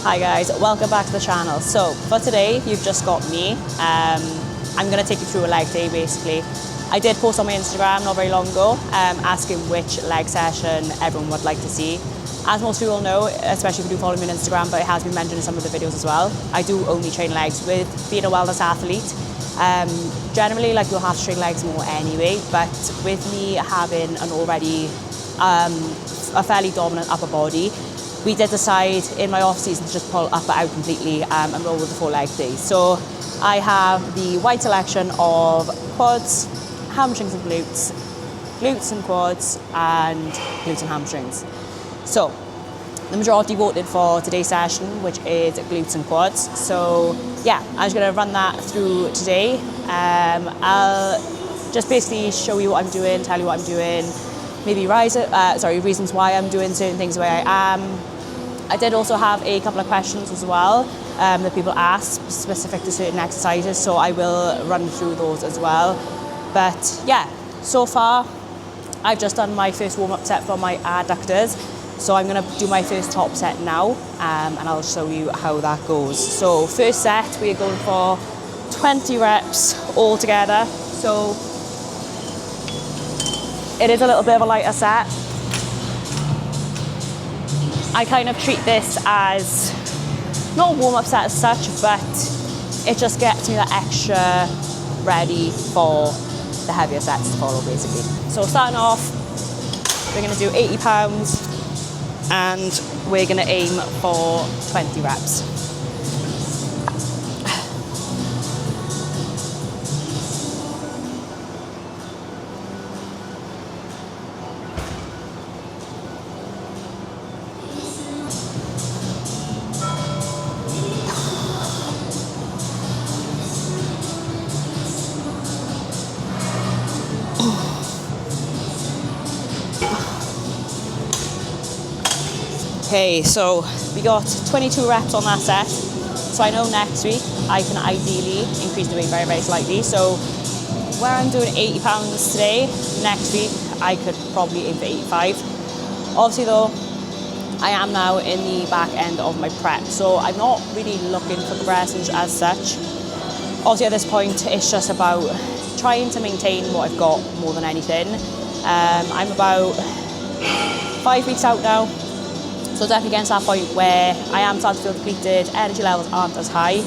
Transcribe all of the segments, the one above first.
Hi guys, welcome back to the channel. So for today, you've just got me. I'm going to take you through a leg day basically. I did post on my Instagram not very long ago asking which leg session everyone would like to see. As most people know, especially if you do follow me on Instagram, but it has been mentioned in some of the videos as well, I do only train legs. With being a wellness athlete, generally like you'll have to train legs more anyway, but with me having an already a fairly dominant upper body, we did decide in my off season to just pull upper out completely and roll with the 4 leg days. So I have the wide selection of quads, hamstrings and glutes, glutes and quads, and glutes and hamstrings. So the majority voted for today's session, which is glutes and quads. So yeah, I'm just going to run that through today. I'll just basically show you what I'm doing, tell you what I'm doing, maybe reasons why I'm doing certain things the way I am. I did also have a couple of questions as well that people asked specific to certain exercises, so I will run through those as well. But yeah, so far I've just done my first warm-up set for my adductors, so I'm going to do my first top set now and I'll show you how that goes. So first set, we are going for 20 reps all together. So it is a little bit of a lighter set. I kind of treat this as not a warm-up set as such, but it just gets me that extra ready for the heavier sets to follow basically. So starting off, we're going to do 80 pounds and we're going to aim for 20 reps. Okay, so we got 22 reps on that set. So I know next week I can ideally increase the weight very, very slightly. So where I'm doing 80 pounds today, next week I could probably aim for 85. Obviously though, I am now in the back end of my prep, so I'm not really looking for progressions as such. Obviously at this point, it's just about trying to maintain what I've got more than anything. I'm about 5 weeks out now. So definitely getting to that point where I am starting to feel depleted, energy levels aren't as high.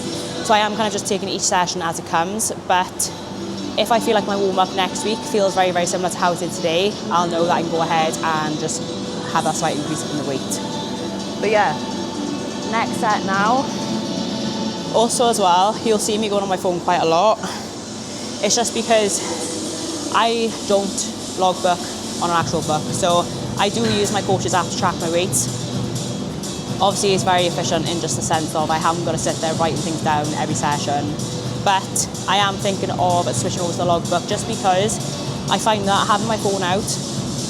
So I am kind of just taking each session as it comes. But if I feel like my warm-up next week feels very, very similar to how it did today, I'll know that I can go ahead and just have that slight increase in the weight. But yeah, next set now. Also as well, you'll see me going on my phone quite a lot. It's just because I don't logbook on an actual book. So I do use my coach's app to track my weights. Obviously it's very efficient in just the sense of I haven't got to sit there writing things down every session, but I am thinking of switching over to the logbook just because I find that having my phone out,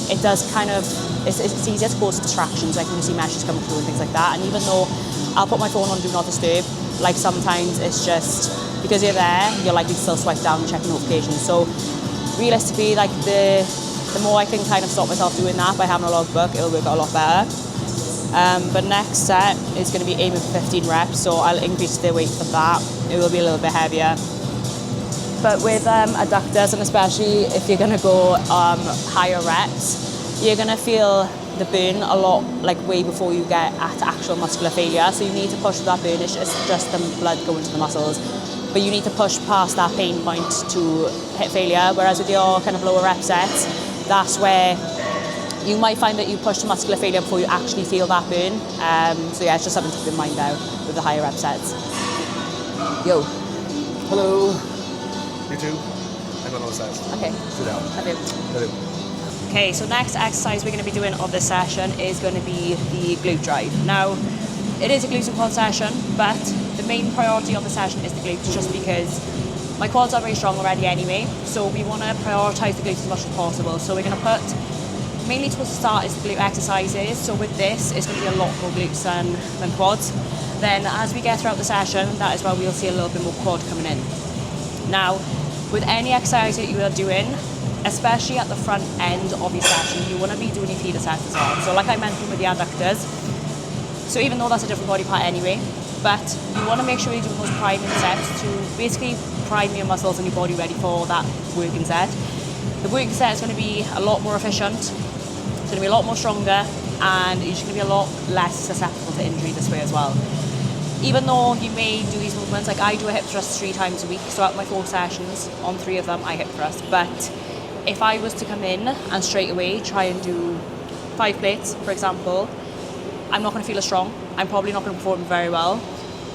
it does kind of, it's easier to cause distractions, like when you see messages coming through and things like that. And even though I'll put my phone on do not disturb, like sometimes it's just, because you're there, you're likely to still swipe down and check notifications. So realistically, like the more I can kind of stop myself doing that by having a logbook, it'll work out a lot better. But next set is going to be aiming for 15 reps, so I'll increase the weight for that. It will be a little bit heavier. But with adductors, and especially if you're going to go higher reps, you're going to feel the burn a lot, like way before you get at actual muscular failure. So you need to push that burn. It's just the blood going to the muscles. But you need to push past that pain point to hit failure. Whereas with your kind of lower rep sets, that's where you might find that you push to muscular failure before you actually feel that burn. So yeah, it's just something to keep in mind now with the higher rep sets. Yo. Hello. You too? I'm on the other side. Okay. Sit down. Hello. Okay, so next exercise we're going to be doing of this session is going to be the glute drive. Now, it is a glute and quad session, but the main priority of the session is the glutes just because my quads are very strong already anyway, so we want to prioritise the glutes as much as possible. So we're going to put, mainly towards the start is the glute exercises. So with this, it's going to be a lot more glutes than quads. Then as we get throughout the session, that is where we'll see a little bit more quad coming in. Now, with any exercise that you are doing, especially at the front end of your session, you want to be doing your feeder sets as well. So like I mentioned with the adductors, So even though that's a different body part anyway, but you want to make sure you're doing those priming steps to basically prime your muscles and your body ready for that working set. The working set is going to be a lot more efficient, it's going to be a lot more stronger, and you're just going to be a lot less susceptible to injury this way as well. Even though you may do these movements, like I do a hip thrust 3 times a week, so out my 4 sessions, on 3 of them I hip thrust, but if I was to come in and straight away try and do 5 plates, for example, I'm not going to feel as strong. I'm probably not going to perform very well.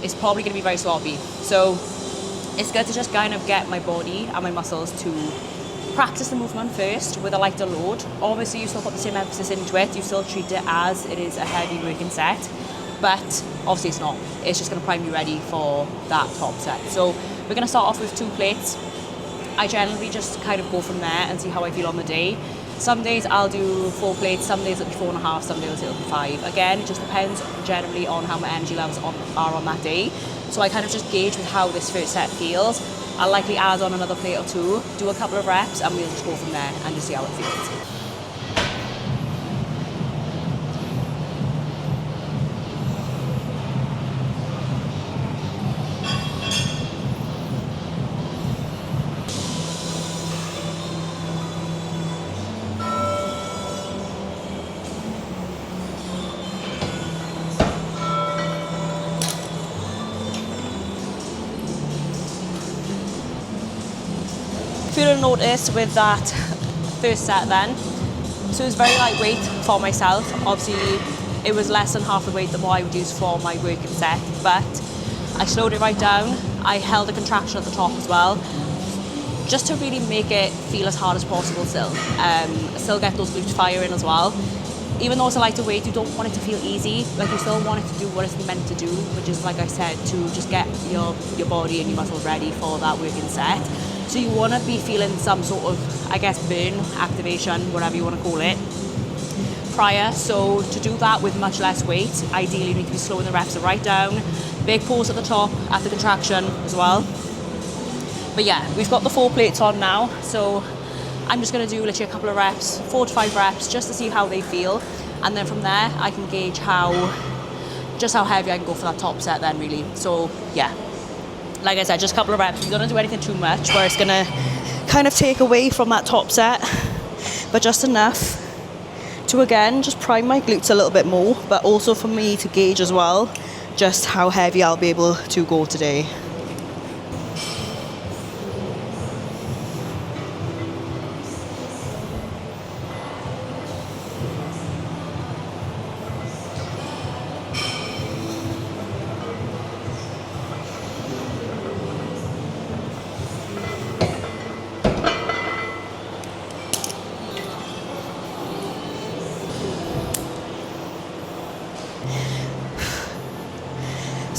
It's probably going to be very sloppy. So it's good to just kind of get my body and my muscles to practice the movement first with a lighter load. Obviously, you still put the same emphasis into it. You still treat it as it is a heavy working set, but obviously it's not. It's just going to prime you ready for that top set. So we're going to start off with 2 plates. I generally just kind of go from there and see how I feel on the day. Some days I'll do 4 plates, some days it'll be 4.5, some days it'll be 5. Again, it just depends generally on how my energy levels are on that day. So I kind of just gauge with how this first set feels. I'll likely add on another plate or 2, do a couple of reps, and we'll just go from there and just see how it feels. If you'll notice with that first set then, so it was very lightweight for myself. Obviously it was less than half the weight than what I would use for my working set, but I slowed it right down. I held a contraction at the top as well, just to really make it feel as hard as possible still. Still get those glutes firing as well. Even though it's a lighter weight, you don't want it to feel easy. Like, you still want it to do what it's meant to do, which is, like I said, to just get your body and your muscles ready for that working set. So you want to be feeling some sort of, I guess, burn, activation, whatever you want to call it, prior. So to do that with much less weight, ideally you need to be slowing the reps right down. Big pause at the top, at the contraction as well. But yeah, we've got the 4 plates on now. So I'm just going to do literally a couple of reps, 4 to 5 reps, just to see how they feel. And then from there, I can gauge just how heavy I can go for that top set then, really. So yeah. Like I said, just a couple of reps. You don't do anything too much where it's gonna kind of take away from that top set, but just enough to, again, just prime my glutes a little bit more, but also for me to gauge as well just how heavy I'll be able to go today.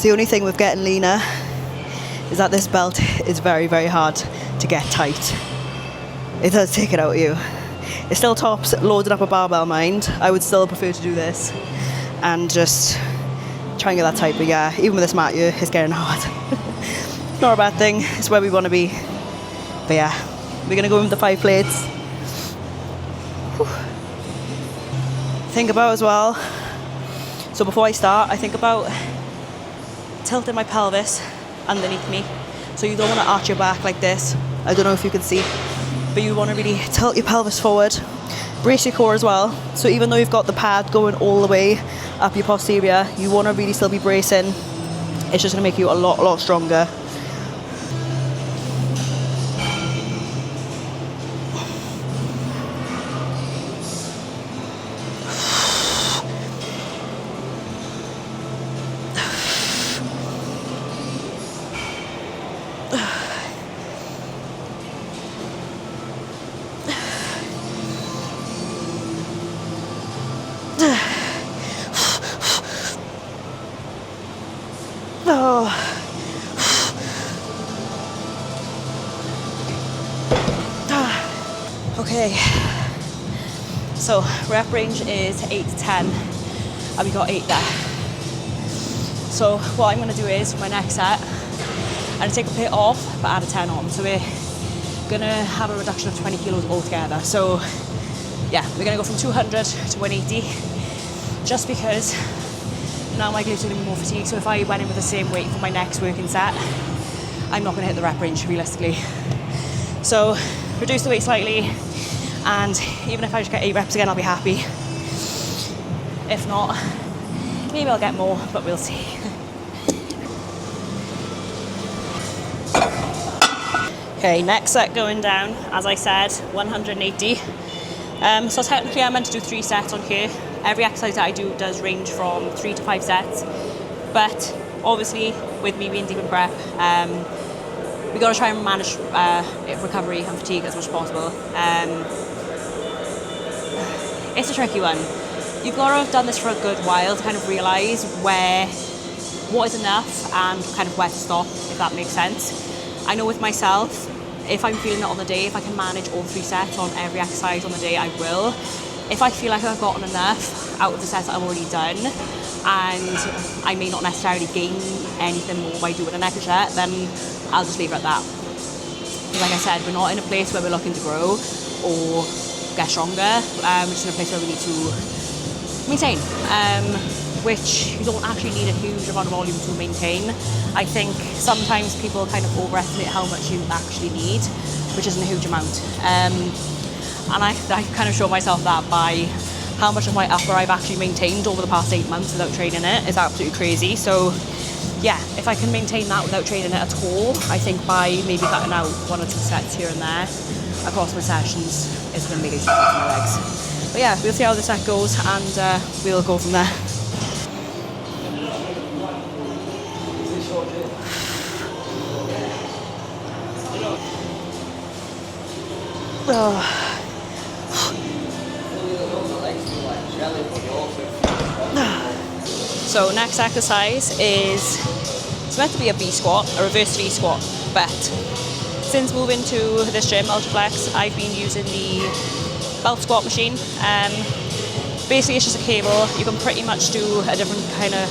The only thing with getting leaner is that this belt is very, very hard to get tight. It does take it out of you. It still tops loaded up a barbell, mind. I would still prefer to do this and just try and get that tight. But yeah, even with this mat here, it's getting hard. Not a bad thing. It's where we want to be. But yeah, we're gonna go with the 5 plates. Whew. Think about as well. So before I start, I think about tilting my pelvis underneath me. So you don't want to arch your back like this. I don't know if you can see, but you want to really tilt your pelvis forward. Brace your core as well. So even though you've got the pad going all the way up your posterior, you want to really still be bracing. It's just going to make you a lot stronger. Oh. Okay, so rep range is 8 to 10 and we got 8 there. So what I'm going to do is, for my next set, I'm going to take a plate off but add a 10 on. So we're going to have a reduction of 20 kilos altogether. So yeah, we're going to go from 200 to 180 just because now my glutes are going to be more fatigued, so if I went in with the same weight for my next working set, I'm not going to hit the rep range realistically. So reduce the weight slightly, and even if I just get 8 reps again, I'll be happy. If not, maybe I'll get more, but we'll see. Okay, next set going down, as I said, 180. So technically I'm meant to do 3 sets on here. Every exercise that I do does range from 3 to 5 sets, but obviously with me being deep in prep, we got to try and manage recovery and fatigue as much as possible. It's a tricky one. You've got to have done this for a good while to kind of realise what is enough and kind of where to stop, if that makes sense. I know with myself, if I'm feeling it on the day, if I can manage all 3 sets on every exercise on the day, I will. If I feel like I've gotten enough out of the sets that I've already done, and I may not necessarily gain anything more by doing an extra set, then I'll just leave it at that. Like I said, we're not in a place where we're looking to grow or get stronger. We're just in a place where we need to maintain, which you don't actually need a huge amount of volume to maintain. I think sometimes people kind of overestimate how much you actually need, which isn't a huge amount. And I kind of show myself that by how much of my upper I've actually maintained over the past 8 months without training it. It's absolutely crazy. So yeah, if I can maintain that without training it at all, I think by maybe cutting out 1 or 2 sets here and there across my sessions, it's going to make a difference to my legs. But yeah, we'll see how the set goes, and we'll go from there. So next exercise it's meant to be a V squat, a reverse V squat, but since moving to this gym, Ultraflex, I've been using the belt squat machine. Basically it's just a cable. You can pretty much do a different kind of,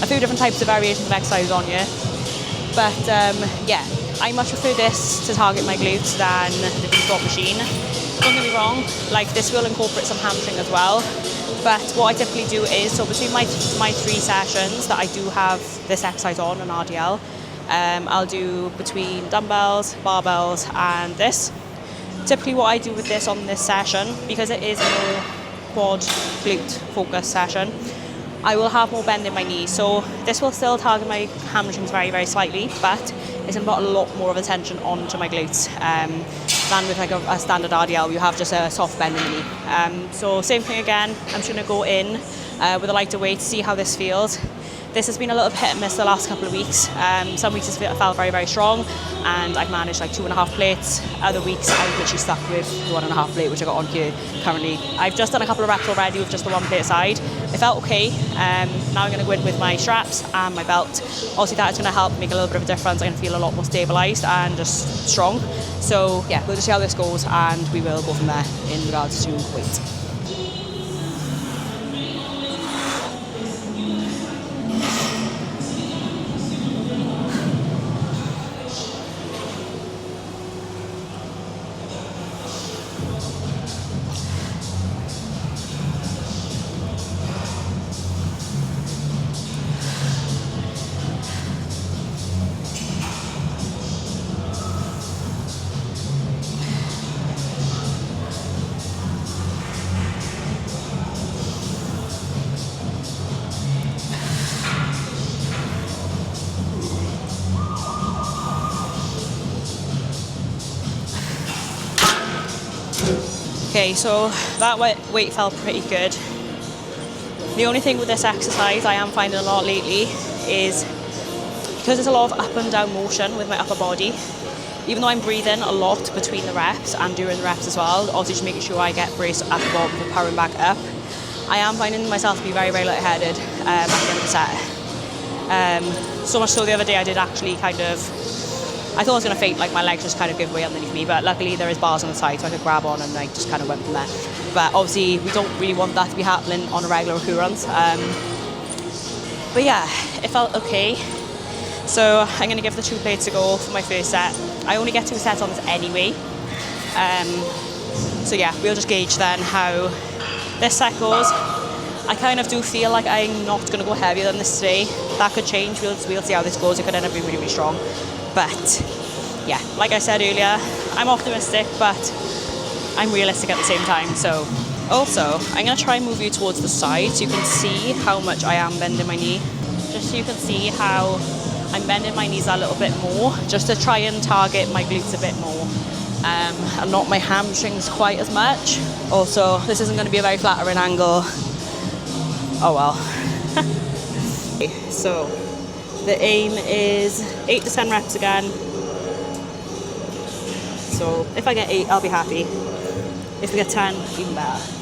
a few different types of variations of exercise on you. But yeah, I much prefer this to target my glutes than the V squat machine. Don't get me wrong, like this will incorporate some hamstring as well. But what I typically do is, so between my 3 sessions that I do have this exercise on, an RDL, I'll do between dumbbells, barbells, and this. Typically what I do with this on this session, because it is a more quad glute focus session, I will have more bend in my knees. So this will still target my hamstrings very, very slightly, but it's going to put a lot more of attention onto my glutes than with like a standard RDL. You have just a soft bend in the knee. So same thing again, I'm just going to go in with a lighter weight to see how this feels. This has been a little hit and miss the last couple of weeks. Some weeks it felt very, very strong, and I've managed like 2.5 plates. Other weeks I've literally stuck with the 1.5 plate, which I got on here currently. I've just done a couple of reps already with just the 1 plate aside. It felt okay. Now I'm going to go in with my straps and my belt. Obviously that is going to help make a little bit of a difference. I'm going to feel a lot more stabilised and just strong. So yeah, we'll just see how this goes, and we will go from there in regards to weight. Okay, so that weight felt pretty good. The only thing with this exercise I am finding a lot lately is because there's a lot of up and down motion with my upper body, even though I'm breathing a lot between the reps and during the reps as well, obviously just making sure I get braced at the bottom for powering back up, I am finding myself to be very, very lightheaded at the end of the set. So much so the other day I did actually I thought I was going to faint, like my legs just kind of give way underneath me, but luckily there is bars on the side so I could grab on, and I just kind of went from there. But obviously we don't really want that to be happening on a regular occurrence. But yeah, it felt okay. So I'm going to give the 2 plates a go for my first set. I only get 2 sets on this anyway. So yeah, we'll just gauge then how this set goes, I kind of do feel like I'm not going to go heavier than this today. That could change. We'll see how this goes. It could end up being really, really strong. But yeah, like I said earlier, I'm optimistic, but I'm realistic at the same time. So also, I'm going to try and move you towards the side so you can see how much I am bending my knee. Just so you can see how I'm bending my knees a little bit more, just to try and target my glutes a bit more. And not my hamstrings quite as much. Also, this isn't going to be a very flattering angle. Oh well. So the aim is 8 to 10 reps again. So if I get 8, I'll be happy. If we get 10, even better.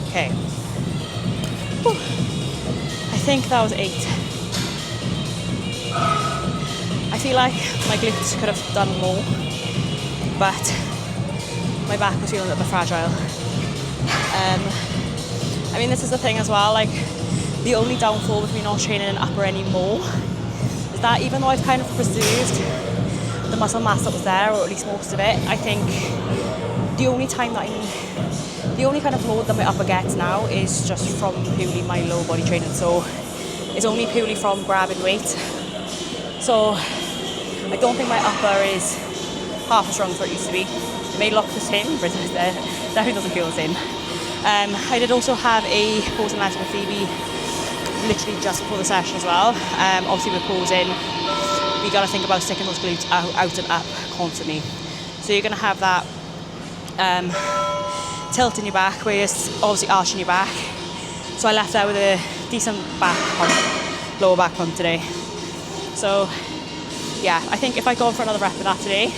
Okay. I think that was 8. I feel like my glutes could have done more, but my back was feeling a little bit fragile. I mean, this is the thing as well, like, the only downfall with me not training an upper anymore is that even though I've kind of preserved the muscle mass that was there, or at least most of it, I think the only kind of load that my upper gets now is just from purely my lower body training. So it's only purely from grabbing weight. So I don't think my upper is half as strong as it used to be. It may look the same, but it definitely doesn't feel the same. I did also have a posing lesson with Phoebe literally just before the session as well. Obviously with posing, we got to think about sticking those glutes out and up constantly. So you're going to have that tilt in your back where you're obviously arching your back. So I left out with a decent back pump, lower back pump today. So yeah, I think if I'd gone for another rep of that today,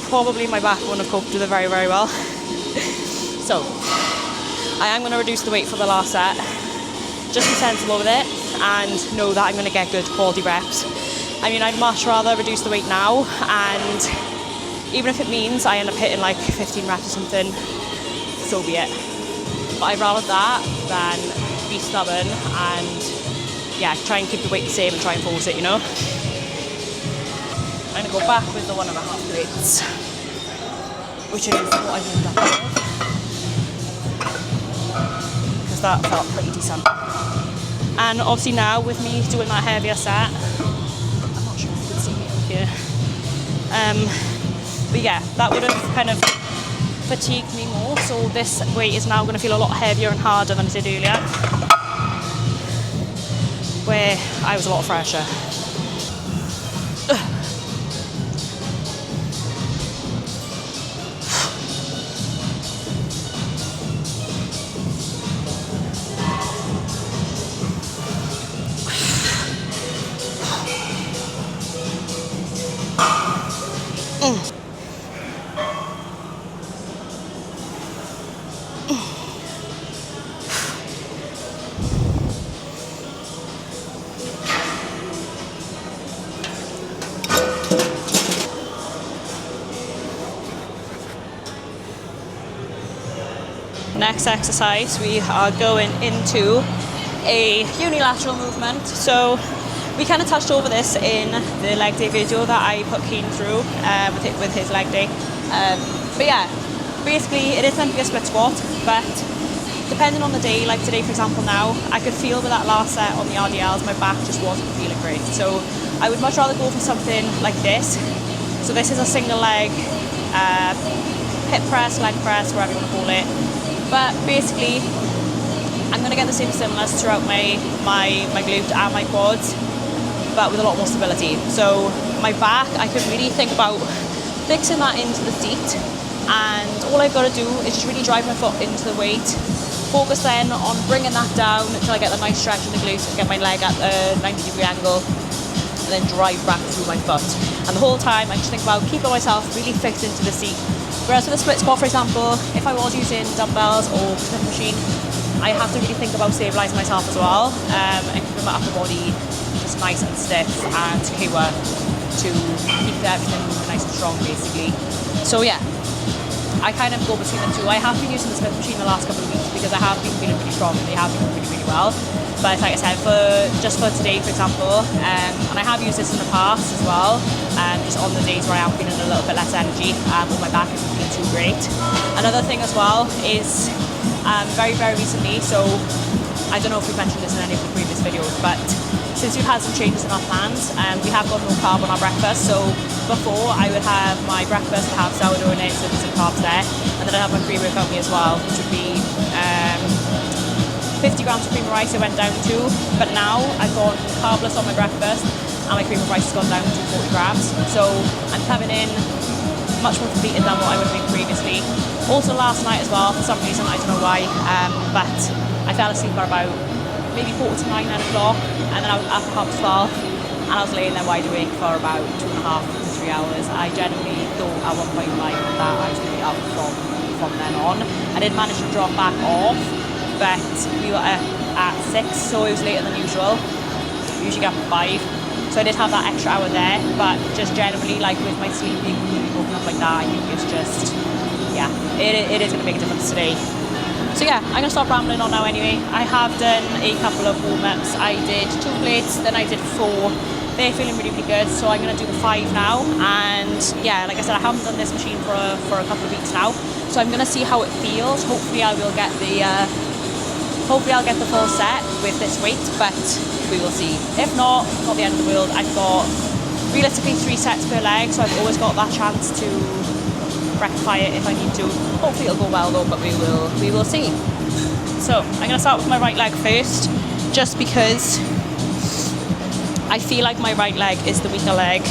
probably my back wouldn't have coped with it very, very well. So I am going to reduce the weight for the last set, just be sensible with it and know that I'm going to get good quality reps. I mean, I'd much rather reduce the weight now, and even if it means I end up hitting like 15 reps or something, so be it. But I'd rather that than be stubborn and yeah, try and keep the weight the same and try and force it, you know. I'm going to go back with the 1.5 plates, which is what I ended up with, because that felt pretty decent. And obviously now with me doing that heavier set, I'm not sure if you can see me from here, but yeah, that would have kind of fatigued me more, so this weight is now going to feel a lot heavier and harder than it did earlier, where I was a lot fresher. Next exercise, we are going into a unilateral movement. So we kind of touched over this in the leg day video that I put Keenan through with his leg day. But yeah, basically it is meant to be a split squat, but depending on the day, like today for example now, I could feel with that last set on the RDLs, my back just wasn't feeling great. So I would much rather go for something like this. So this is a single leg hip press, leg press, whatever you want to call it. But basically, I'm going to get the same stimulus throughout my glute and my quads, but with a lot more stability. So my back, I could really think about fixing that into the seat, and all I've got to do is just really drive my foot into the weight, focus then on bringing that down until I get the nice stretch in the glute and get my leg at a 90-degree angle, and then drive back through my foot. And the whole time I just think about keeping myself really fixed into the seat. Whereas with a split squat, for example, if I was using dumbbells or Smith machine, I have to really think about stabilising myself as well, and keeping my upper body just nice and stiff and secure to keep everything nice and strong, basically. So yeah, I kind of go between the two. I have been using the Smith machine the last couple of weeks because I have been feeling really strong and they have been really, really well. But like I said, just for today, for example, and I have used this in the past as well, just on the days where I am feeling a little bit less energy, or my back isn't feeling too great. Another thing as well is very, very recently, so I don't know if we've mentioned this in any of the previous videos, but since we've had some changes in our plans, we have gone low carb on our breakfast. So before, I would have my breakfast, I'd have sourdough in it, so there's some carbs there, and then I'd have my pre-workout me as well, which would be 50 grams of cream of rice I went down to, but now I've gone carbless on my breakfast, and my cream of rice has gone down to 40 grams. So I'm coming in much more completed than what I would have been previously. Also last night as well, for some reason, I don't know why, but I fell asleep at about maybe 8:45, 9 o'clock, and then I was up at 12:30, and I was laying there wide awake for about 2.5 to 3 hours. I genuinely thought at one point in life that I was going to be up from then on. I did manage to drop back off, but we were at 6, so it was later than usual. We usually get up at 5, so I did have that extra hour there, but just generally, like with my sleep being completely broken up like that, I think it's just, yeah, it is going to make a difference today. So yeah, I'm going to stop rambling on now anyway. I have done a couple of warm-ups. I did 2 plates, then I did 4. They're feeling really, really good, so I'm going to do the 5 now. And yeah, like I said, I haven't done this machine for a couple of weeks now, so I'm going to see how it feels. Hopefully I will get Hopefully I'll get the full set with this weight, but we will see. If not the end of the world. I've got realistically 3 sets per leg, so I've always got that chance to rectify it if I need to. Hopefully it'll go well though, but we will see. So I'm going to start with my right leg first, just because I feel like my right leg is the weaker leg.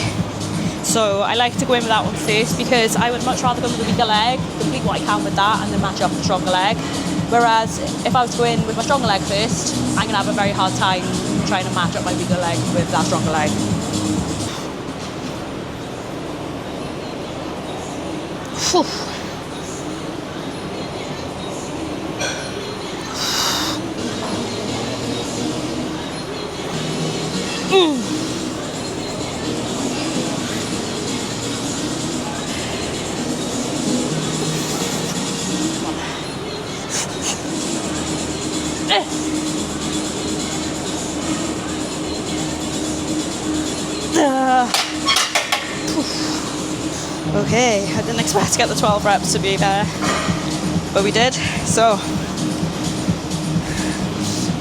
So I like to go in with that one first, because I would much rather go with the weaker leg, complete what I can with that, and then match up with the stronger leg. Whereas if I was to go in with my stronger leg first, I'm going to have a very hard time trying to match up my weaker leg with that stronger leg. Whew. Okay, I didn't expect to get the 12 reps to be there, but we did. So,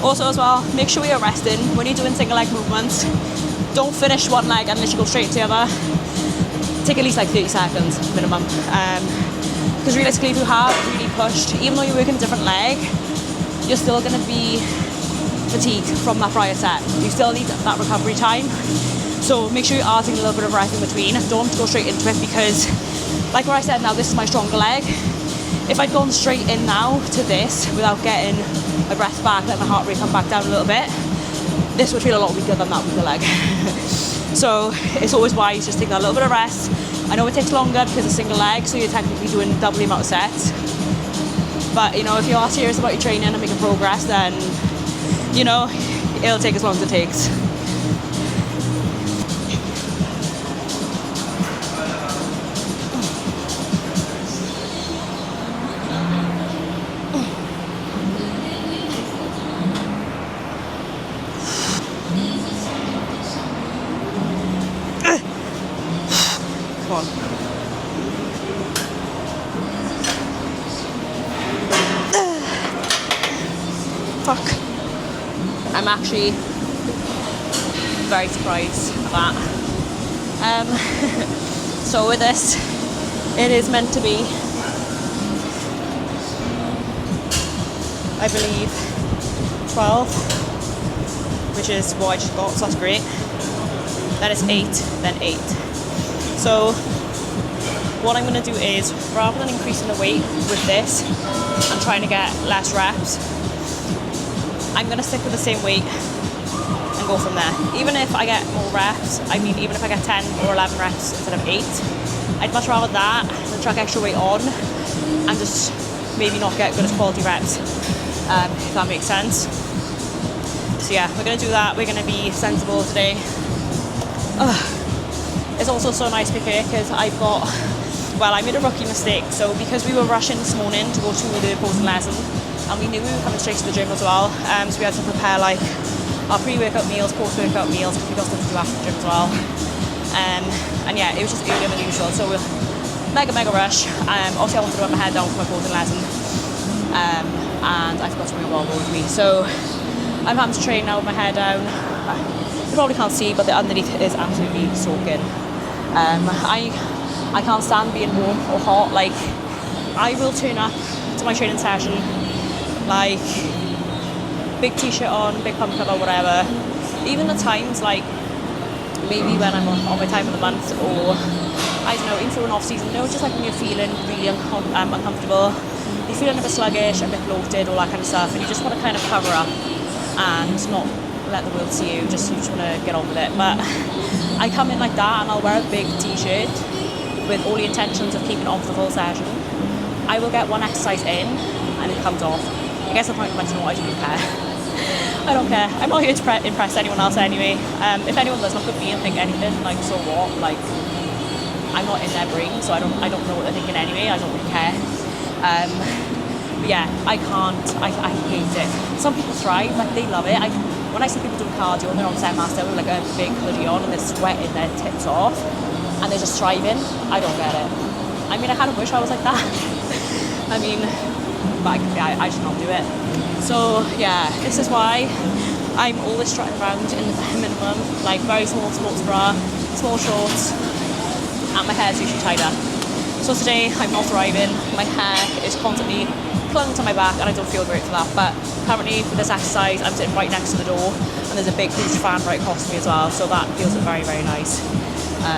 also as well, make sure you're resting when you're doing single leg movements. Don't finish one leg and literally go straight into the other. Take at least like 30 seconds minimum, because realistically, if you have really pushed, even though you're working a different leg, you're still going to be fatigued from that prior set. You still need that recovery time. So make sure you are taking a little bit of rest in between. Don't go straight into it, because like what I said, now this is my stronger leg. If I'd gone straight in now to this without getting my breath back, let my heart rate come back down a little bit, this would feel a lot weaker than that weaker leg. So it's always wise just take a little bit of rest. I know it takes longer because it's a single leg, so you're technically doing double the amount of sets. But you know, if you are serious about your training and making progress, then you know, it'll take as long as it takes. Come on. Fuck. I'm actually very surprised at that. So with this, it is meant to be, I believe, 12, which is what I just got, so that's great. Then it's 8, then 8. So what I'm going to do is, rather than increasing the weight with this and trying to get less reps, I'm going to stick with the same weight and go from there. Even if I get more reps, I mean, even if I get 10 or 11 reps instead of 8, I'd much rather that than chuck extra weight on and just maybe not get good as quality reps, if that makes sense. So yeah, we're going to do that. We're going to be sensible today. It's also so nice because I've got, well, I made a rookie mistake. So because we were rushing this morning to go to the opposing lesson, and we knew we were coming straight to the gym as well, so we had to prepare like our pre-workout meals, post-workout meals, because we got stuff to do after the gym as well. And yeah, it was just earlier than usual, so we're mega rush. Obviously I wanted to run my head down for my opposing lesson, and I forgot to bring a barbell with me. So I'm having to train now with my hair down. You probably can't see, but the underneath is absolutely soaking. I can't stand being warm or hot. Like, I will turn up to my training session, like, big t-shirt on, big pump cover, whatever. Even the times, like, maybe when I'm on my time of the month, or, I don't know, into an off-season, just like when you're feeling really uncomfortable, you're feeling a bit sluggish, a bit bloated, all that kind of stuff, and you just want to kind of cover up and not let the world see you, you just want to get on with it. But I come in like that and I'll wear a big t-shirt with all the intentions of keeping it on for the full session. I will get one exercise in and it comes off. I guess the point of mentioning what I don't care. I don't care. I'm not here to impress anyone else anyway. If anyone does look at me and think anything, like, so what? Like, I'm not in their brain, so I don't know what they're thinking anyway. I don't really care. But yeah, I can't. I hate it. Some people thrive, like, they love it. When I see people doing cardio and they're on Stairmaster with like a big hoodie on and they're sweating their tits off and they're just thriving, I don't get it. I mean, I kind of wish I was like that. I mean, but I should not do it. So yeah, this is why I'm always strutting around in the bare minimum, like very small sports bra, small shorts, and my hair's usually tied up. So today I'm not thriving. My hair is constantly clung to my back and I don't feel great for that. But currently for this exercise, I'm sitting right next to the door and there's a big huge fan right across me as well. So that feels very nice.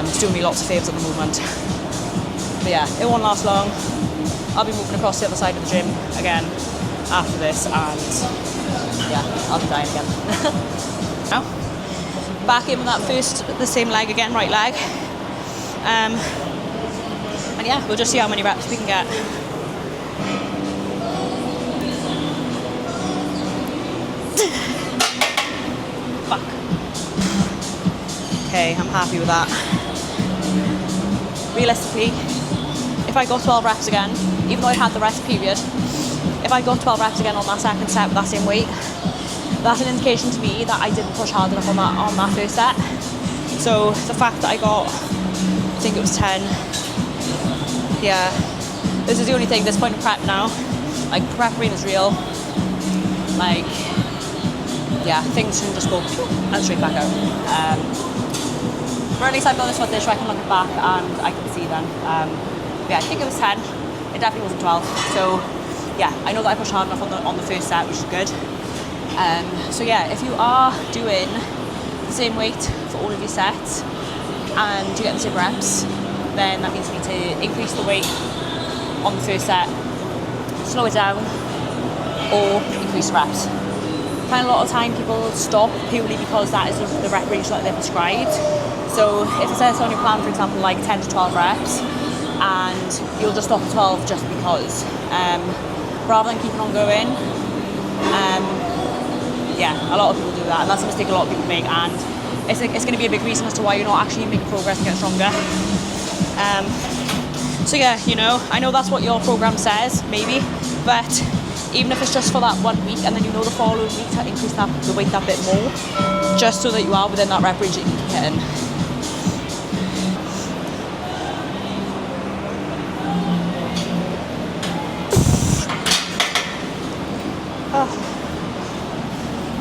It's doing me lots of favours at the moment. But yeah, it won't last long. I'll be moving across the other side of the gym again after this, and yeah, I'll be dying again. Now, back in with that the same leg again, right leg. And yeah, we'll just see how many reps we can get. Fuck. Okay, I'm happy with that. Realistically, if I got 12 reps again, even though I had the rest period, if I got 12 reps again on that second set with that same weight, that's an indication to me that I didn't push hard enough on that first set. So the fact that I got, I think it was 10, yeah, this is the only thing, this point of prep now, like, prep brain is real, like, yeah, things can just go and straight back out. Or at least I've got this footage so I can look it back and I can see then. Yeah, I think it was 10. It definitely wasn't 12. So yeah, I know that I pushed hard enough on the first set, which is good. So yeah, if you are doing the same weight for all of your sets and you get the same reps, then that means you need to increase the weight on the first set, slow it down, or increase reps. I find a lot of time people stop purely because that is the rep range that they're prescribed. So if it says on your plan, for example, like 10 to 12 reps, and you'll just stop at 12 just because, rather than keeping on going. Yeah, a lot of people do that, and that's a mistake a lot of people make, and it's going to be a big reason as to why you're not actually making progress and getting stronger. So yeah, you know, I know that's what your program says, maybe, but even if it's just for that 1 week, and then you know the following week to increase the weight that bit more, just so that you are within that rep range that you can hit in.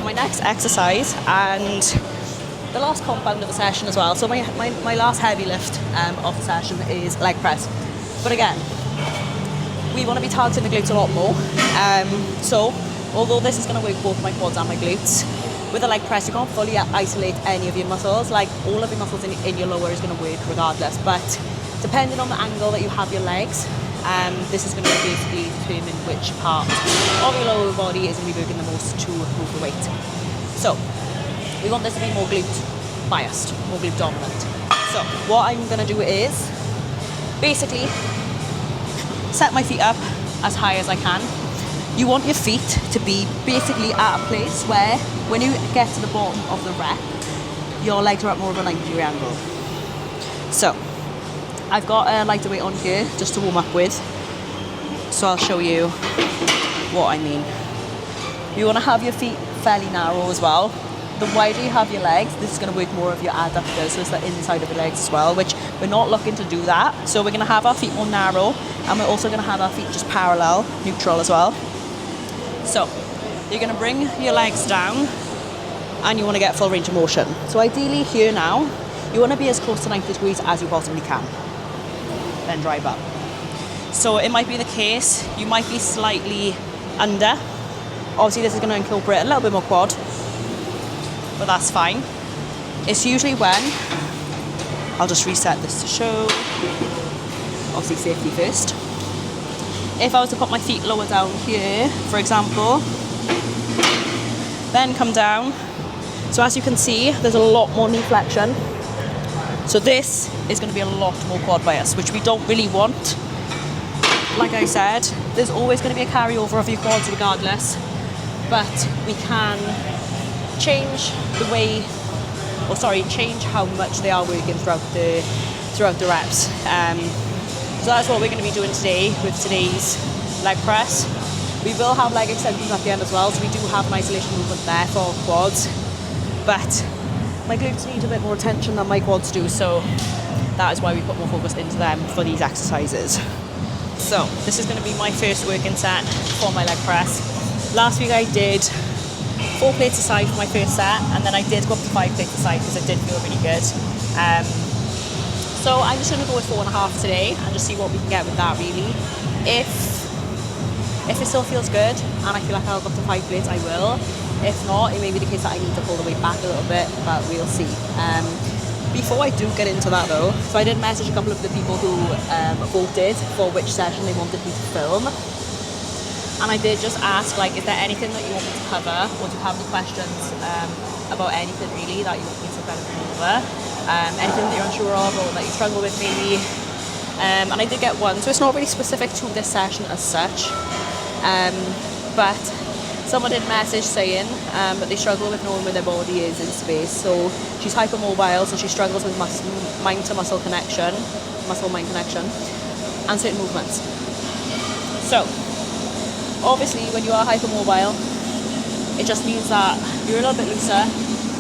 My next exercise, and the last compound of the session as well. So my last heavy lift of the session is leg press. But again, we want to be targeting the glutes a lot more. So although this is going to work both my quads and my glutes, with a leg press you can't fully isolate any of your muscles. Like all of your muscles in your lower is going to work regardless, but depending on the angle that you have your legs, this is going to basically determine which part of your lower body is going to be working the most to move the weight. So we want this to be more glute biased, more glute dominant. So what I'm going to do is basically set my feet up as high as I can. You want your feet to be basically at a place where when you get to the bottom of the rep, your legs are at more of a 90-degree angle. So I've got a lighter weight on here just to warm up with. So I'll show you what I mean. You want to have your feet fairly narrow as well. The wider you have your legs, this is going to work more of your adductors, so it's the inside of your legs as well, which we're not looking to do that. So we're going to have our feet more narrow, and we're also going to have our feet just parallel, neutral as well. So you're going to bring your legs down, and you want to get full range of motion. So ideally here now, you want to be as close to 90 degrees as you possibly can. Then drive up. So it might be the case, you might be slightly under. Obviously this is going to incorporate a little bit more quad, but that's fine. It's usually when, I'll just reset this to show, obviously safety first. If I was to put my feet lower down here, for example, then come down. So as you can see, there's a lot more knee flexion. So this is going to be a lot more quad bias, which we don't really want. Like I said, there's always going to be a carryover of your quads regardless, but we can change the way, change how much they are working throughout the reps. So that's what we're going to be doing today with today's leg press. We will have leg extensions at the end as well, so we do have an isolation movement there for quads, but my glutes need a bit more attention than my quads do, so that is why we put more focus into them for these exercises. So this is going to be my first working set for my leg press. Last week I did 4 plates aside for my first set, and then I did go up to 5 plates aside because it did feel really good. So I'm just going to go with 4.5 today and just see what we can get with that really. If it still feels good and I feel like I'll go up to 5 plates, I will. If not, it may be the case that I need to pull the weight back a little bit, but we'll see. Before I do get into that though, so I did message a couple of the people who voted for which session they wanted me to film. And I did just ask, like, is there anything that you want me to cover, or do you have any questions about anything really that you want me to kind of go over? Anything that you're unsure of or that you struggle with maybe? And I did get one, so it's not really specific to this session as such, but someone did message saying that they struggle with knowing where their body is in space. So she's hypermobile, so she struggles with mind-to-muscle connection, muscle-mind connection, and certain movements. So obviously when you are hypermobile, it just means that you're a little bit looser.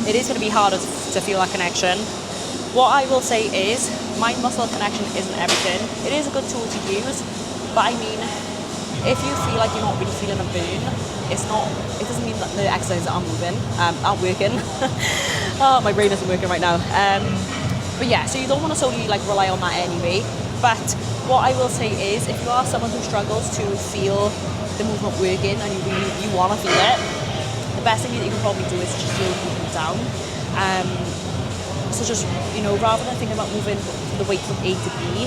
It is going to be harder to feel that connection. What I will say is mind-muscle connection isn't everything. It is a good tool to use, but I mean, if you feel like you're not really feeling a burn, it doesn't mean that the exercises aren't working. Oh, my brain isn't working right now. But yeah, so you don't want to solely like rely on that anyway. But what I will say is, if you are someone who struggles to feel the movement working and you want to feel it, the best thing that you can probably do is just slow the movement down. So just, rather than thinking about moving the weight from A to B,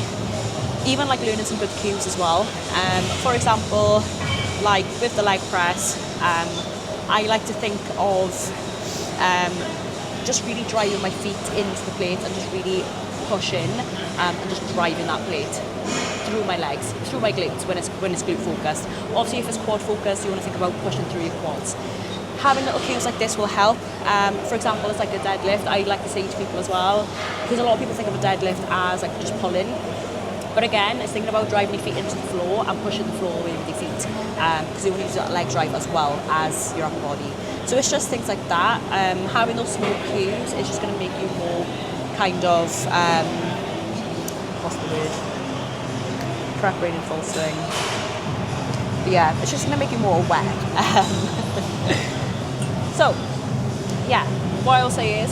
even like learning some good cues as well. For example, like with the leg press, I like to think of just really driving my feet into the plate and just really pushing and just driving that plate through my legs, through my glutes when it's glute focused. Obviously, if it's quad focused, you want to think about pushing through your quads. Having little cues like this will help. For example, it's like a deadlift. I like to say to people as well, because a lot of people think of a deadlift as like just pulling. But again, it's thinking about driving your feet into the floor and pushing the floor away with your feet, because you want to use that leg drive as well as your upper body. So it's just things like that. Having those small cues is just going to make you more kind of, what's the word? Prep brain in full swing. But yeah, it's just going to make you more aware. So, yeah, what I will say is,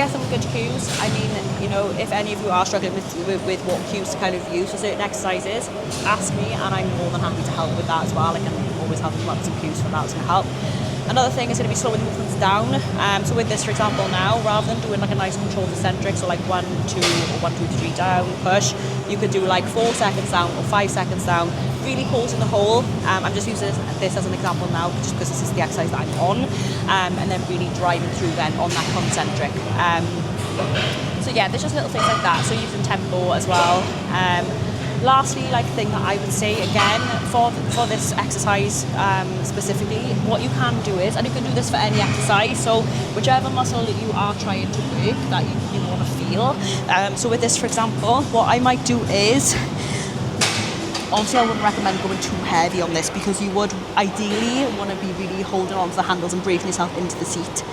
get some good cues. I mean, you know, if any of you are struggling with what cues to kind of use for certain exercises, ask me and I'm more than happy to help with that as well. I can always help you come up with some cues for that's going to help. Another thing is going to be slowing the movements down. So with this, for example, now, rather than doing like a nice controlled eccentric, so like 1, 2, or 1, 2, 3 down, push, you could do like 4 seconds down or 5 seconds down, really pausing the whole. I'm just using this as an example now, just because this is the exercise that I'm on, and then really driving through then on that concentric. So yeah, there's just little things like that. So using tempo as well. Lastly, like thing that I would say again for this exercise specifically, what you can do is, and you can do this for any exercise, so whichever muscle that you are trying to work that you want to feel. So with this, for example, what I might do is, obviously I wouldn't recommend going too heavy on this because you would ideally want to be really holding on to the handles and breathing yourself into the seat.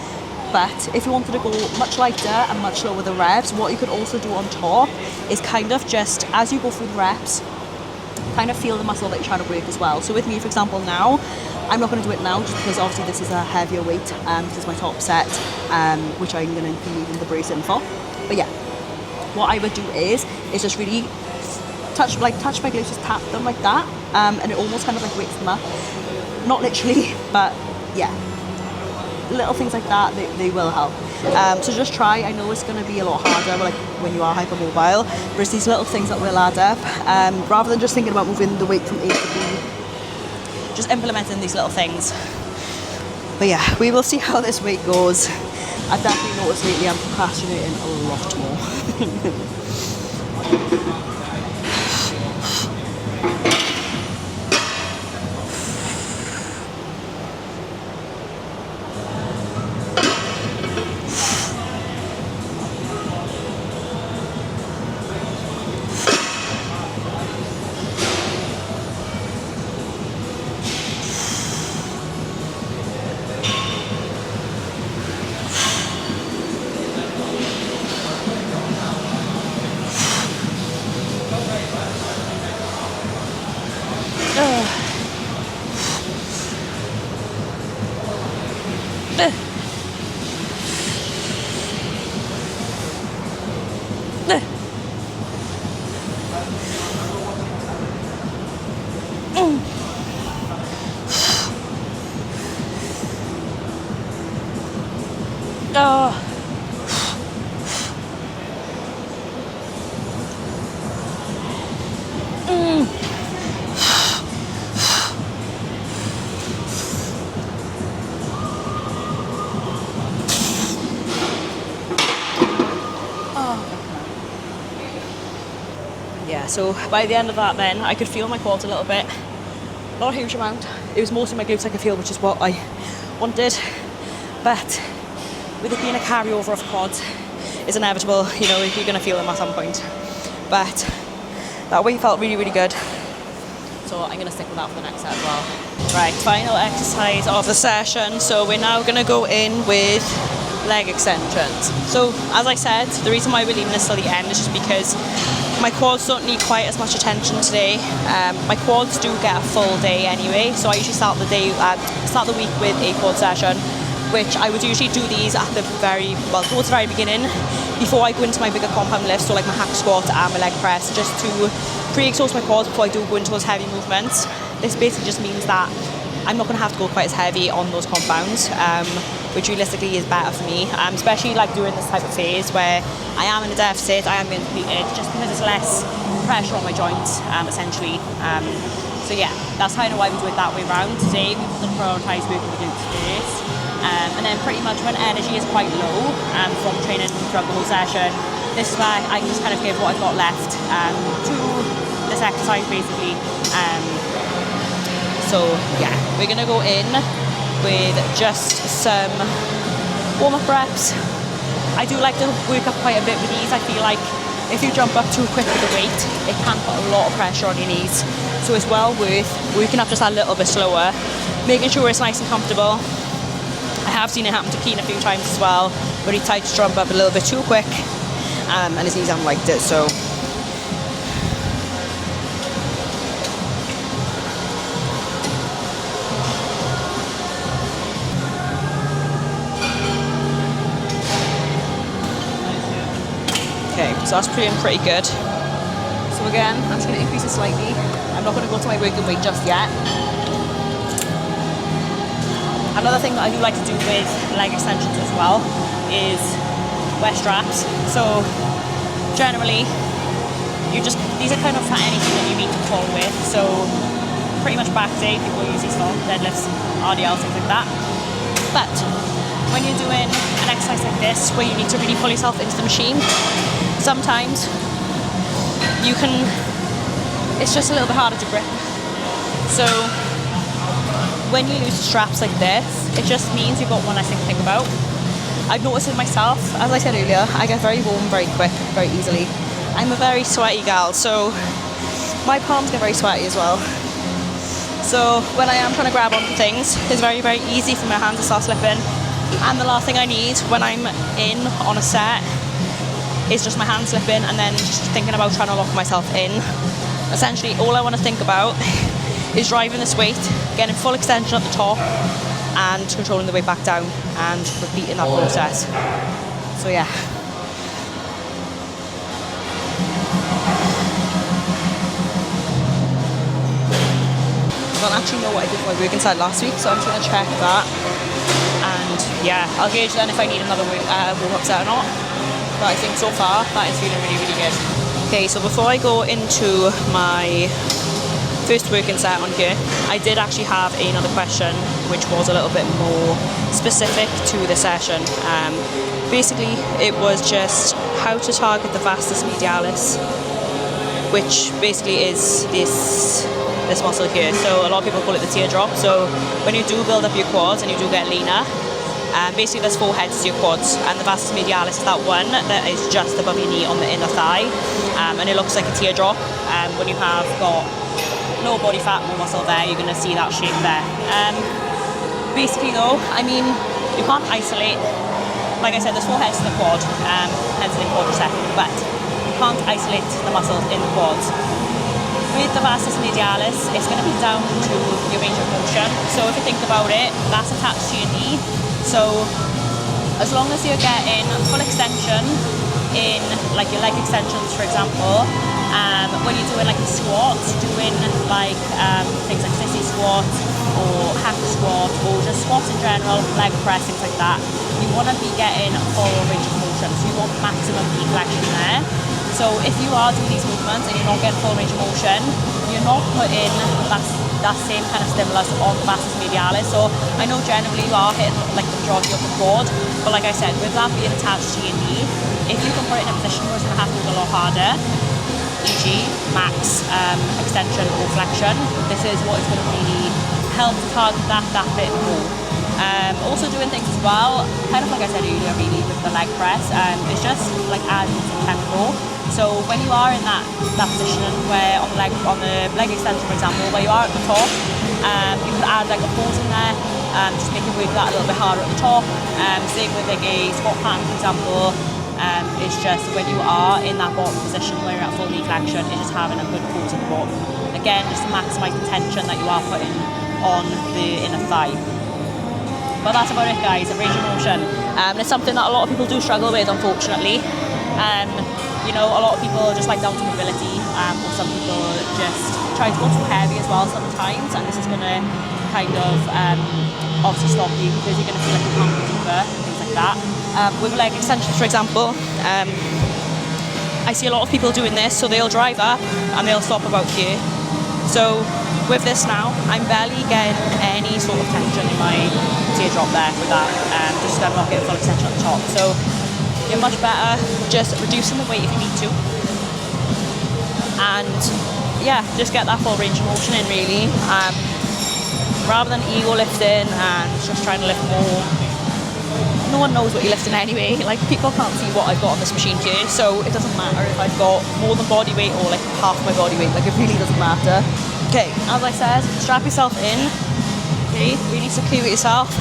But if you wanted to go much lighter and much slower with the reps, what you could also do on top is kind of just, as you go through the reps, kind of feel the muscle that you're trying to work as well. So with me, for example, now, I'm not going to do it now just because obviously this is a heavier weight. This is my top set, which I'm going to be needing the brace in for. But yeah, what I would do is just really touch my glutes, just tap them like that, and it almost kind of like wakes them up. Not literally, but yeah. Little things like that, they will help. So just try. I know it's going to be a lot harder like when you are hypermobile, but it's these little things that will add up. Rather than just thinking about moving the weight from A to B, just implementing these little things. But yeah, we will see how this weight goes. I've definitely noticed lately I'm procrastinating a lot more. Yeah, so by the end of that then, I could feel my quads a little bit. Not a huge amount. It was mostly my glutes I could feel, which is what I wanted. But with it being a carryover of quads, it's inevitable, you know, you're going to feel them at some point. But that weight felt really, really good. So I'm going to stick with that for the next set as well. Right, final exercise of the session. So we're now going to go in with leg extensions. So as I said, the reason why we're leaving this till the end is just because my quads don't need quite as much attention today. My quads do get a full day anyway, so I usually start the week with a quad session, which I would usually do these at the towards the very beginning, before I go into my bigger compound lifts, so like my hack squat and my leg press, just to pre-exhaust my quads before I do go into those heavy movements. This basically just means that I'm not going to have to go quite as heavy on those compounds, which realistically is better for me, especially like during this type of phase where I am in a deficit, I am being depleted, just because it's less pressure on my joints, essentially. So yeah, that's kind of why we do it that way around. Today we want to prioritise working the glutes first, and then pretty much when energy is quite low from training throughout the whole session, this is where I can just kind of give what I've got left to this exercise basically. So yeah, we're going to go in with just some warm-up reps. I do like to work up quite a bit with these. I feel like if you jump up too quick with the weight, it can put a lot of pressure on your knees. So it's well worth working up just a little bit slower, making sure it's nice and comfortable. I have seen it happen to Keenan a few times as well, where he tried to jump up a little bit too quick, and his knees haven't liked it, so. So that's pretty good. So again, I'm just going to increase it slightly. I'm not going to go to my working weight just yet. Another thing that I do like to do with leg extensions as well is wear straps. So generally, these are kind of for anything that you need to pull with. So pretty much back day, people use these for deadlifts, RDLs, things like that. But when you're doing an exercise like this, where you need to really pull yourself into the machine, sometimes it's just a little bit harder to grip. So when you use straps like this, it just means you've got one less thing to think about. I've noticed it myself, as I said earlier, I get very warm very quick, very easily. I'm a very sweaty gal, so my palms get very sweaty as well. So when I am trying to grab onto things, it's very, very easy for my hands to start slipping. And the last thing I need when I'm in on a set is just my hands slipping and then just thinking about trying to lock myself in. Essentially, all I want to think about is driving this weight, getting full extension at the top, and controlling the weight back down and repeating that process. So yeah. I don't actually know what I did for my working set last week, so I'm just going to check that. And yeah, I'll gauge then if I need another warm-up set or not. But I think so far, that is feeling really, really good. Okay, so before I go into my first working set on here, I did actually have another question which was a little bit more specific to the session. Basically, it was just how to target the vastus medialis, which basically is this muscle here. So a lot of people call it the teardrop. So when you do build up your quads and you do get leaner, basically there's 4 heads to your quads, and the vastus medialis is that one that is just above your knee on the inner thigh, and it looks like a teardrop. When you have got low body fat, more muscle there, you're going to see that shape there. Basically though, I mean, you can't isolate, like I said, there's 4 heads to the quad, hence the quadricep, but you can't isolate the muscles in the quads. With the vastus medialis, it's going to be down to your range of motion. So if you think about it, that's attached to your knee. So as long as you're getting full extension in like your leg extensions, for example, when you're doing like a squat, doing like things like sissy squat or hack squat or just squats in general, leg press, things like that, you want to be getting full range of motion. So you want maximum deflection there. So if you are doing these movements and you're not getting full range of motion, you're not putting that same kind of stimulus on the vastus medialis. So I know generally you are hitting like the majority of the quad, but like I said, with that being attached to your knee, if you can put it in a position where it's going to have to move a lot harder, e.g. max extension or flexion, this is what is going to really help to target that bit more. Also doing things as well, kind of like I said earlier really with the leg press, it's just like adding some tempo. So when you are in that position where on the leg extension, for example, where you are at the top, you could add like a pause in there, just make it work that a little bit harder at the top. Same with like a squat pattern, for example. It's just when you are in that bottom position where you're at full knee flexion, it's just having a good pause at the bottom. Again, just to maximise the tension that you are putting on the inner thigh. But that's about it, guys, range of motion. It's something that a lot of people do struggle with, unfortunately. You know, a lot of people just like down to mobility, or some people just try to go too heavy as well sometimes, and this is going to kind of obviously stop you because you're going to feel like you can't go deeper and things like that. With leg extensions, for example, I see a lot of people doing this, so they'll drive up and they'll stop about here. So with this now, I'm barely getting any sort of tension in my teardrop there with that, just so I'm not getting full extension at the top. So you're much better just reducing the weight if you need to, and yeah, just get that full range of motion in really, rather than ego lifting and just trying to lift more. No one knows what you're lifting anyway, like people can't see what I've got on this machine here, so it doesn't matter if I've got more than body weight or like half my body weight, like it really doesn't matter. Okay, as I said, strap yourself in, okay, really secure yourself.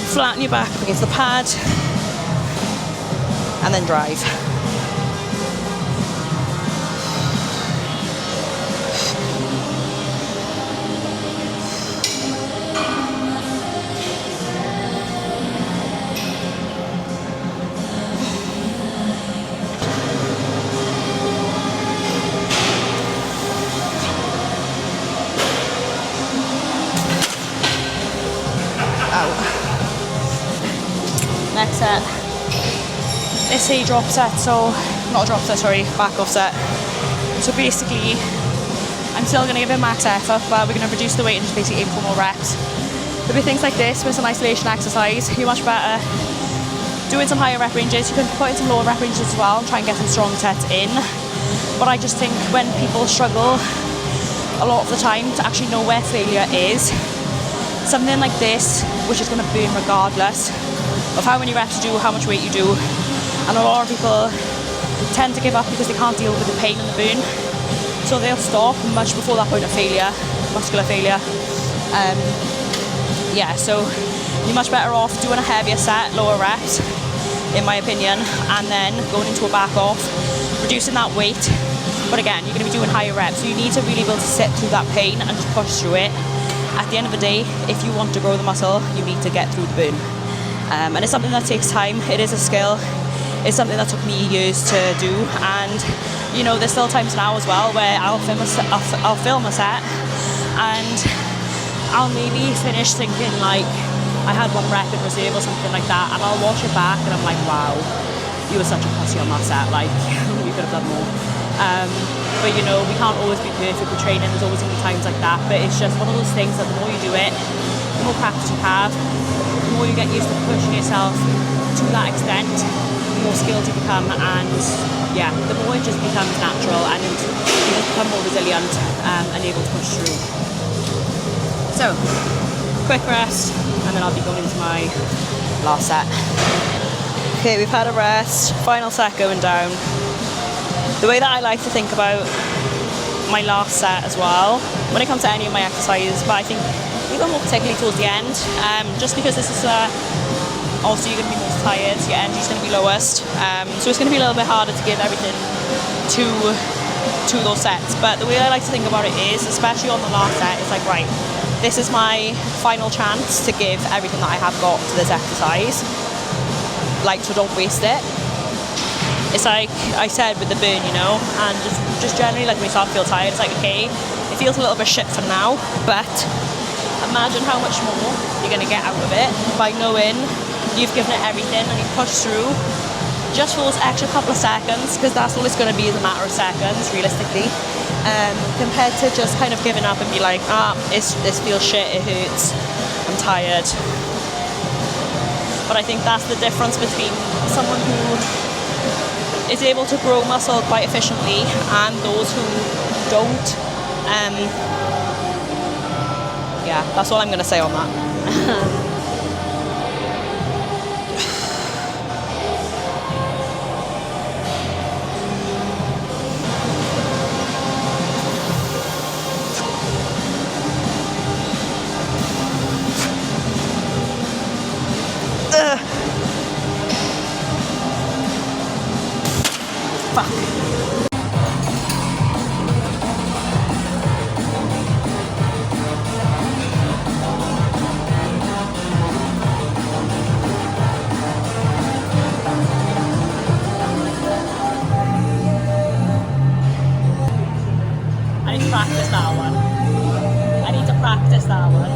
Flatten your back up against the pad and then drive. set. It's a drop set, so not a drop set, sorry, back off set. So basically, I'm still going to give it max effort, but we're going to reduce the weight and just basically aim for more reps. But with things like this, with some isolation exercise, you're much better doing some higher rep ranges. You can put in some lower rep ranges as well and try and get some strong sets in. But I just think when people struggle a lot of the time to actually know where failure is, something like this, which is going to burn regardless of how many reps you do, how much weight you do. And a lot of people tend to give up because they can't deal with the pain and the burn. So they'll stop much before that point of failure, muscular failure. Yeah, so you're much better off doing a heavier set, lower reps, in my opinion, and then going into a back off, reducing that weight. But again, you're going to be doing higher reps, so you need to really be able to sit through that pain and just push through it. At the end of the day, if you want to grow the muscle, you need to get through the burn. And it's something that takes time. It is a skill. It's something that took me years to do. And, you know, there's still times now as well where I'll film a set and I'll maybe finish thinking like I had one rep in reserve or something like that, and I'll watch it back and I'm like, wow, you were such a pussy on that set, like you could have done more. But you know, we can't always be perfect with training. There's always going to be times like that, but it's just one of those things that the more you do it, the more practice you have, the more you get used to pushing yourself to that extent, the more skilled you become, and yeah, the more it just becomes natural and you just become more resilient and able to push through. So, quick rest, and then I'll be going into my last set. Okay, we've had a rest, final set going down. The way that I like to think about my last set as well, when it comes to any of my exercises, but I think even more particularly towards the end, just because this is also you're going to be most tired, your energy's going to be lowest, so it's going to be a little bit harder to give everything to those sets. But the way I like to think about it is, especially on the last set, it's like, right, this is my final chance to give everything that I have got to this exercise, like, so don't waste it. It's like I said with the burn, you know, and just generally, like, when you start to feel tired, it's like, okay, it feels a little bit shit for now, but imagine how much more you're going to get out of it by knowing you've given it everything and you've pushed through just for those extra couple of seconds, because that's all it's going to be, is a matter of seconds, realistically, compared to just kind of giving up and be like, this feels shit, it hurts, I'm tired. But I think that's the difference between someone who is able to grow muscle quite efficiently and those who don't. Yeah, that's all I'm going to say on that. Practice that one.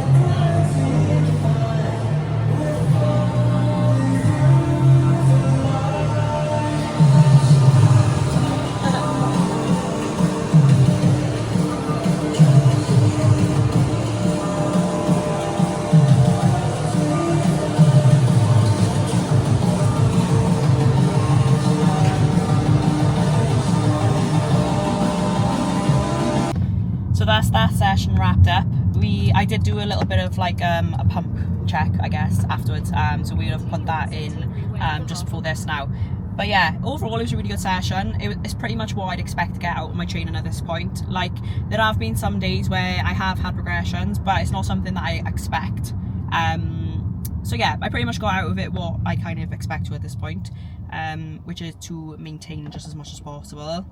So that's that session wrapped up. I did do a little bit of like a pump check, I guess, afterwards. So we would have put that in just before this now. But yeah, overall it was a really good session. It's pretty much what I'd expect to get out of my training at this point. Like, there have been some days where I have had regressions, but it's not something that I expect. So yeah, I pretty much got out of it what I kind of expect to at this point, which is to maintain just as much as possible.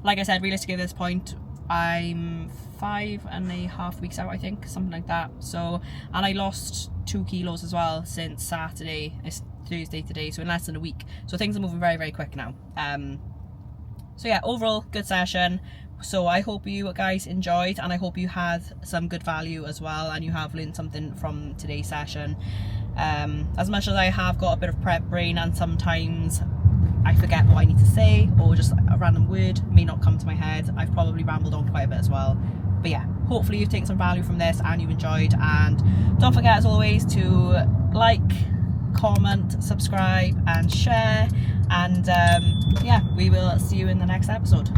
Like I said, realistically at this point, I'm 5.5 weeks out, I think, something like that. So, and I lost 2 kilos as well since Saturday. It's Thursday today, so in less than a week. So things are moving very, very quick now. So yeah, overall good session. So I hope you guys enjoyed, and I hope you had some good value as well, and you have learned something from today's session. As much as I have got a bit of prep brain and sometimes I forget what I need to say, or just a random word may not come to my head, I've probably rambled on quite a bit as well. But yeah, hopefully you've taken some value from this and you've enjoyed, and don't forget as always to like, comment, subscribe and share, and yeah, we will see you in the next episode.